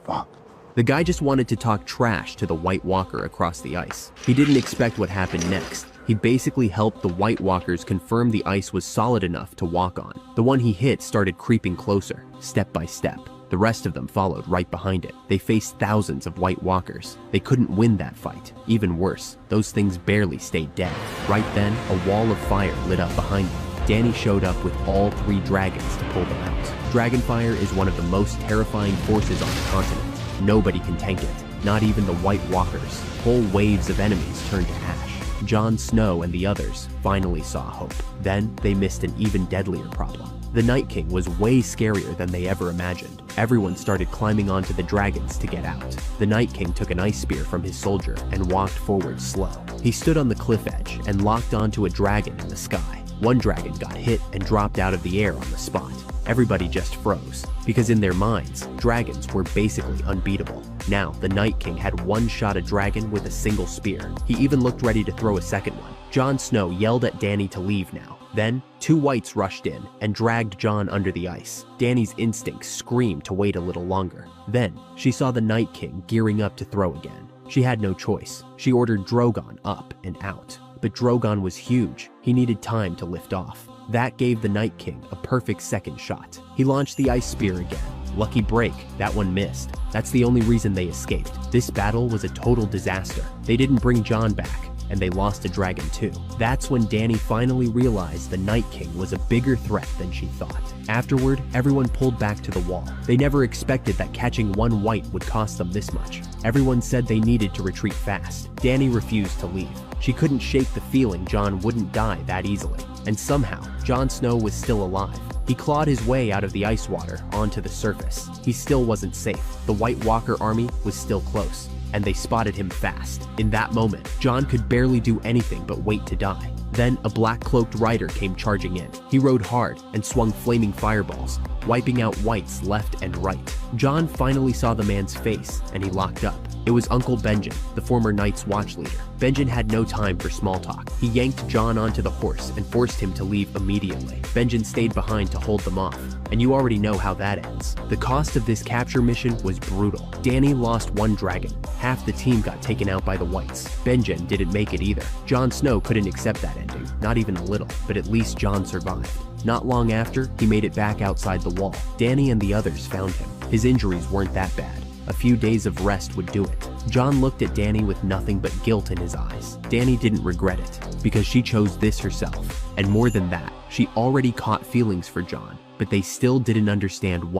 fuck? The guy just wanted to talk trash to the White Walker across the ice. He didn't expect what happened next. He basically helped the White Walkers confirm the ice was solid enough to walk on. The one he hit started creeping closer, step by step. The rest of them followed right behind it. They faced thousands of White Walkers. They couldn't win that fight. Even worse, those things barely stayed dead. Right then, a wall of fire lit up behind them. Danny showed up with all 3 dragons to pull them out. Dragonfire is one of the most terrifying forces on the continent. Nobody can tank it, not even the White Walkers. Whole waves of enemies turned to ash. Jon Snow and the others finally saw hope. Then they missed an even deadlier problem. The Night King was way scarier than they ever imagined. Everyone started climbing onto the dragons to get out. The Night King took an ice spear from his soldier and walked forward slow. He stood on the cliff edge and locked onto a dragon in the sky. One dragon got hit and dropped out of the air on the spot. Everybody just froze, because in their minds, dragons were basically unbeatable. Now, the Night King had one-shot a dragon with a single spear. He even looked ready to throw a second one. Jon Snow yelled at Danny to leave now. Then, 2 whites rushed in and dragged Jon under the ice. Danny's instincts screamed to wait a little longer. Then, she saw the Night King gearing up to throw again. She had no choice. She ordered Drogon up and out. But Drogon was huge. He needed time to lift off. That gave the Night King a perfect second shot. He launched the ice spear again. Lucky break, that one missed. That's the only reason they escaped. This battle was a total disaster. They didn't bring Jon back, and they lost a dragon too. That's when Danny finally realized the Night King was a bigger threat than she thought. Afterward, everyone pulled back to the wall. They never expected that catching 1 white would cost them this much. Everyone said they needed to retreat fast. Danny refused to leave. She couldn't shake the feeling Jon wouldn't die that easily. And somehow, Jon Snow was still alive. He clawed his way out of the ice water onto the surface. He still wasn't safe. The White Walker army was still close, and they spotted him fast. In that moment, Jon could barely do anything but wait to die. Then a black-cloaked rider came charging in. He rode hard and swung flaming fireballs, wiping out whites left and right. Jon finally saw the man's face, and he locked up. It was Uncle Benjen, the former Night's Watch leader. Benjen had no time for small talk. He yanked Jon onto the horse and forced him to leave immediately. Benjen stayed behind to hold them off, and you already know how that ends. The cost of this capture mission was brutal. Danny lost 1 dragon. Half the team got taken out by the whites. Benjen didn't make it either. Jon Snow couldn't accept that ending, not even a little, but at least Jon survived. Not long after, he made it back outside the wall. Danny and the others found him. His injuries weren't that bad. A few days of rest would do it. Jon looked at Danny with nothing but guilt in his eyes. Danny didn't regret it, because she chose this herself. And more than that, she already caught feelings for Jon, but they still didn't understand why.